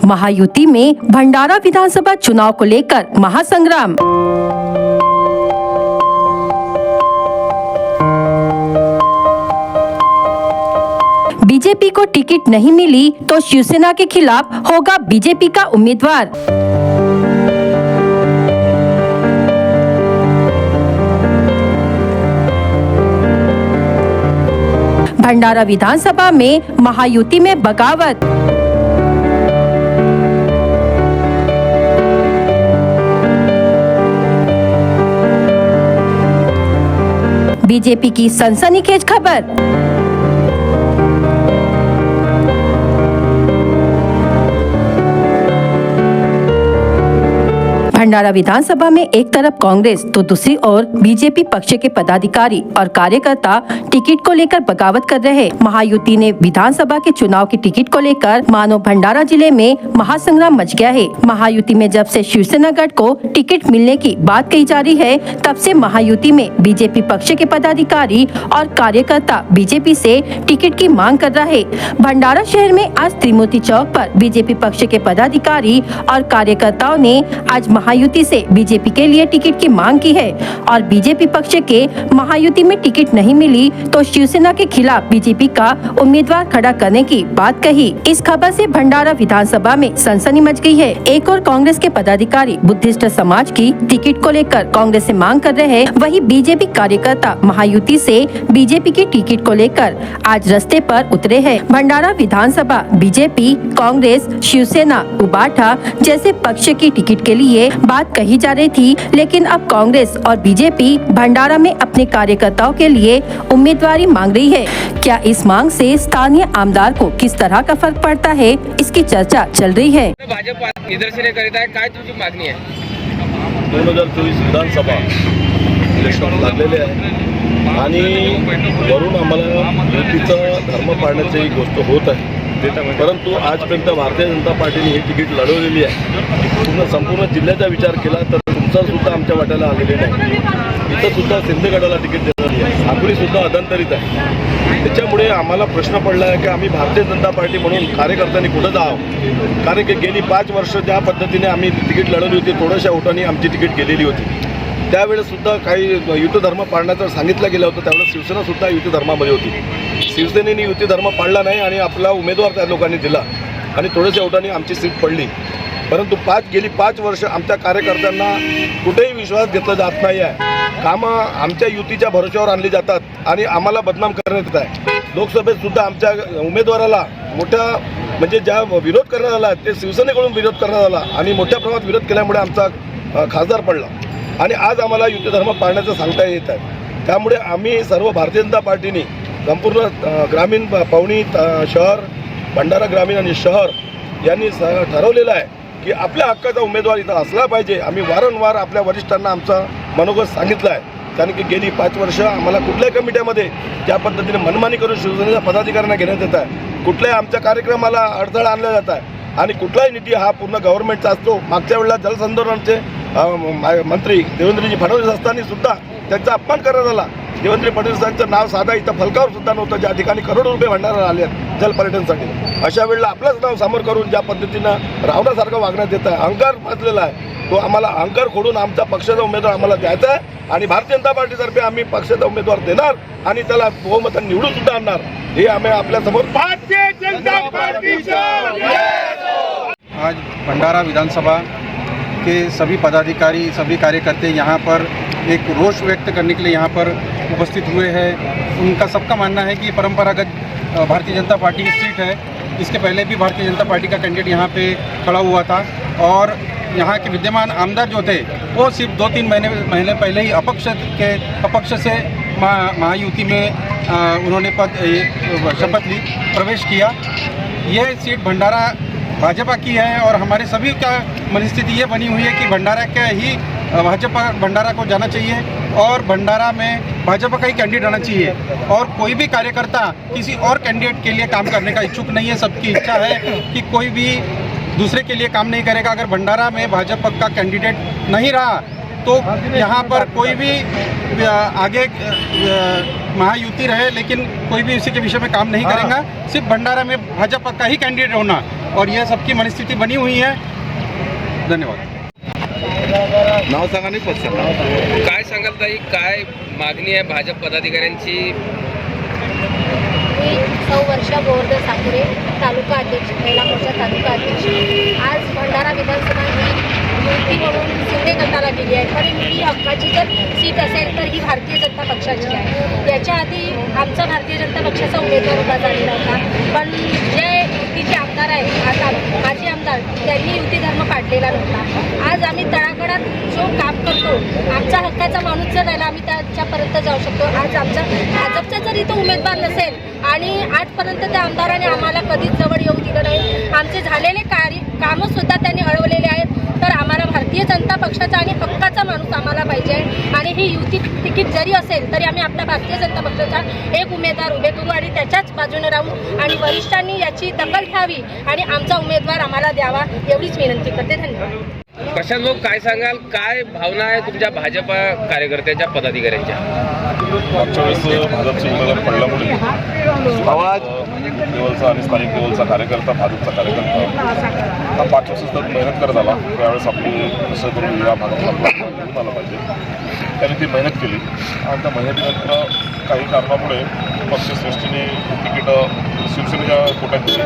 महायुति में भंडारा विधानसभा चुनाव को लेकर महासंग्राम। बीजेपी को टिकट नहीं मिली तो शिवसेना के खिलाफ होगा बीजेपी का उम्मीदवार। भंडारा विधानसभा में महायुति में बगावत। बीजेपी की सनसनीखेज खबर। भंडारा विधानसभा में एक तरफ कांग्रेस तो दूसरी ओर बीजेपी पक्ष के पदाधिकारी और कार्यकर्ता टिकट को लेकर बगावत कर रहे। महायुति ने विधानसभा के चुनाव की टिकट को लेकर मानो भंडारा जिले में महासंग्राम मच गया है। महायुति में जब से शिवसेना गढ़ को टिकट मिलने की बात कही जा रही है, तब से महायुति में बीजेपी पक्ष के पदाधिकारी और कार्यकर्ता बीजेपी से टिकट की मांग कर रहे। भंडारा शहर में आज त्रिमूर्ति चौक पर बीजेपी पक्ष के पदाधिकारी और कार्यकर्ताओं ने आज महायुति से बीजेपी के लिए टिकट की मांग की है और बीजेपी पक्ष के महायुति में टिकट नहीं मिली तो शिवसेना के खिलाफ बीजेपी का उम्मीदवार खड़ा करने की बात कही। इस खबर से भंडारा विधानसभा में सनसनी मच गई है। एक और कांग्रेस के पदाधिकारी बुद्धिस्ट समाज की टिकट को लेकर कांग्रेस से मांग कर रहे हैं, वहीं बीजेपी कार्यकर्ता महायुति से बीजेपी की टिकट को लेकर आज रास्ते पर उतरे हैं। भंडारा विधानसभा बीजेपी, कांग्रेस, शिवसेना, उबाठा जैसे पक्ष की टिकट के लिए बात कही जा रही थी, लेकिन अब कांग्रेस और बीजेपी भंडारा में अपने कार्यकर्ताओं के लिए उम्मीदवारी मांग रही है। क्या इस मांग से स्थानीय आमदार को किस तरह का फर्क पड़ता है, इसकी चर्चा चल रही है। भाजपा निदर्शने करीत आहे, काय तुमची मागणी आहे? 2024 विधानसभा इलेक्शन लागलेले आहे आणि वरून आम्हाला युतीचा धर्म पाळण्याची गोष्ट होत आहे, परंतु आजपर्यंत भारतीय जनता पार्टीने ही तिकीट लढवलेली आहे। संपूर्ण जिल्ह्याचा विचार केला तर तुमचा सुद्धा आमच्या वाट्याला आलेले नाही। इथं सुद्धा सिंदगडाला तिकीट देण्यात आहे, साखळी सुद्धा अधांतरित आहे। त्याच्यामुळे आम्हाला प्रश्न पडला आहे की आम्ही भारतीय जनता पार्टी म्हणून कार्यकर्त्यांनी कुठं जावं, कारण की गेली 5 वर्ष ज्या पद्धतीने आम्ही तिकीट लढवली होती, थोड्याशा ओटांनी आमची तिकीट गेलेली होती। त्यावेळेस सुद्धा काही युती धर्म पाळण्याचं सांगितलं गेलं होतं, त्यावेळेस शिवसेना सुद्धा युती धर्मामध्ये होती। शिवसेनेने युती धर्म पाळला नाही आणि आपला उमेदवार त्या लोकांनी दिला आणि थोड्याशा ओटांनी आमची सीट पडली। परंतु गेली 5 वर्ष आमच्या कार्यकर्त्यांना कुठेही विश्वास घेतला जात नाही आहे। कामं आमच्या युतीच्या भरोश्यावर आणली जातात आणि आम्हाला बदनाम करण्यात येत आहे। लोकसभेत सुद्धा आमच्या उमेदवाराला मोठा म्हणजे ज्या विरोध करण्यात आला ते शिवसेनेकडून विरोध करण्यात आला आणि मोठ्या प्रमाणात विरोध केल्यामुळे आमचा खासदार पडला आणि आज आम्हाला युती धर्म पाळण्याचं सांगता येत आहे। त्यामुळे आम्ही सर्व भारतीय जनता पार्टीने संपूर्ण ग्रामीण पवनी शहर, भंडारा ग्रामीण आणि शहर यांनी ठरवलेलं आहे की आपल्या हक्काचा उमेदवार इथं असला पाहिजे। आम्ही वारंवार आपल्या वरिष्ठांना आमचा मनोगत सांगितलं आहे, कारण की गेली 5 वर्ष आम्हाला कुठल्याही कमिट्यामध्ये त्या पद्धतीने मनमानी करून शिवसेनेच्या पदाधिकाऱ्यांना घेण्यात येत आहे, कुठल्याही आमच्या कार्यक्रमाला अडथळा आणला जात आहे आणि कुठलाही निधी हा पूर्ण गव्हर्नमेंटचा असतो। मागच्या वेळेला जलसंधारणाचे मंत्री देवेंद्रजी फडणवीस असताना सुद्धा त्यांचा अपमान करण्यात आला। देवेंद्र फडणवीसांचं नाव साधा इथं फलकावर सुद्धा नव्हतं, ज्या ठिकाणी करोडो रुपये भंडारा आले आहेत जलपर्यटनसाठी। अशा वेळेला आपलंच नाव समोर करून ज्या पद्धतीनं रावणासारखं वागण्यात येत आहे, अहंकार माजलेला आहे, तो आम्हाला अहंकार खोडून आमचा पक्षाचा उमेदवार आम्हाला द्यायचा आहे आणि भारतीय जनता पार्टीतर्फे आम्ही पक्षाचा उमेदवार देणार आणि त्याला बहुमताने निवडून सुद्धा आणणार। हे आम्ही आपल्या समोर भारतीय जनता पार्टीचा। आज भंडारा विधानसभा के सभी पदाधिकारी, सभी कार्यकर्ते यहाँ पर एक रोष व्यक्त करने के लिए यहाँ पर उपस्थित हुए हैं। उनका सबका मानना है कि परंपरागत भारतीय जनता पार्टी की सीट है। इसके पहले भी भारतीय जनता पार्टी का कैंडिडेट यहाँ पे खड़ा हुआ था और यहाँ के विद्यमान आमदार जो थे वो सिर्फ 2-3 महीने पहले ही अपक्ष से महायुति में उन्होंने शपथ ली, प्रवेश किया। ये सीट भंडारा भाजपा की है और हमारे सभी का मनस्थिति ये बनी हुई है कि भंडारा का ही भाजपा भंडारा को जाना चाहिए और भंडारा में भाजपा का ही कैंडिडेट आना चाहिए और कोई भी कार्यकर्ता किसी और कैंडिडेट के लिए काम करने का इच्छुक नहीं है। सबकी इच्छा है कि कोई भी दूसरे के लिए काम नहीं करेगा। अगर भंडारा में भाजपा का कैंडिडेट नहीं रहा तो यहाँ पर कोई भी आगे महायुति रहे, लेकिन कोई भी इसी के विषय में काम नहीं करेगा। सिर्फ भंडारा में भाजपा का ही कैंडिडेट होना और यह सबकी मनस्थिति बनी हुई है। धन्यवाद। नाव सांगा नाही पद सांगा. काय सांगाल ताई, काय मागणी आहे भाजप पदाधिकाऱ्यांची? मी सौ वर्षा गोवर्धन साकुरे, तालुका अध्यक्ष, महिला मोर्चा तालुका अध्यक्ष. आज भंडारा विधानसभा ही युती म्हणून शिंदे गटाला दिली आहे, पण ही हक्काची जर सीट असेल तर ही भारतीय जनता पक्षाची आहे. याच्या आधी आमचा भारतीय जनता पक्षाचा उमेदवार उभा झालेला होता, पण जे युतीचे आमदार आहेत, आता माजी आमदार, त्यांनी युती धर्म पाडलेला नव्हता. आज आम्ही तळागाळात जो काम करतो, आमचा हक्काचा माणूस जर राहिला आम्ही त्याच्यापर्यंत जाऊ शकतो. आज आमचा भाजपचा जर इथं उमेदवार नसेल आणि आजपर्यंत त्या आमदाराने आम्हाला कधीच जवळ येऊ दिलं नाही, आमचे झालेले कामंसुद्धा त्यांनी अडवलेले आहेत, तर आम्हाला भारतीय जनता पक्षाचा आणि हक्काचा माणूस आम्हाला पाहिजे. आणि ही युती तिकीट जरी असेल तरी आम्ही आपल्या भारतीय जनता पक्षाचा एक उमेदवार उभे करू आणि त्याच्याच बाजूने राहू आणि वरिष्ठांनी याची दखल घ्यावी आणि आमचा उमेदवार आम्हाला द्यावा, एवढीच विनंती करते. धन्यवाद. प्रशांत भाऊ, काय सांगाल, काय भावना आहे तुमच्या भाजप कार्यकर्त्याच्या पदाधिकाऱ्यांच्या? मागच्या वेळेस भाजपचे उमेदवार पडल्यामुळे लेवलचा आणि स्थानिक लेवलचा कार्यकर्ता, भाजपचा कार्यकर्ता हा 5 वर्षात मेहनत करत आला. त्यावेळेस आपली कसं करून या भागात निवडून आला पाहिजे, त्यांनी ती मेहनत केली आणि त्या मेहनतीनंतर काही कारणामुळे पक्षश्रेष्ठीने तिकीट शिवसेनेच्या कोट्यात दिली.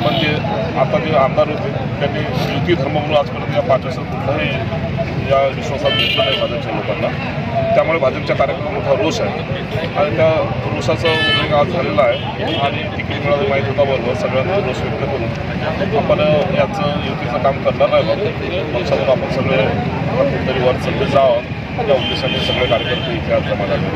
पण ते आता जे आमदार होते त्यांनी युती धर्म म्हणून आजपर्यंत या 5 वर्षात कुठलाही या विश्वासात घेतलं नाही भाजपच्या लोकांना. त्यामुळे भाजपच्या कार्यक्रमात मोठा रोष आहे आणि त्या रोषाचा उल्लेख आज झालेला आहे आणि तिकीट मिळालं माहीत होता बरोबर सगळ्यांना रोष व्यक्त करून आपण याचं युतीचं काम करणार नाही बघ पक्षातून आपण सगळे कुठेतरी वर सगळे जावं या उद्देशाने सगळे कार्यकर्ते इथे आज जमा झाले.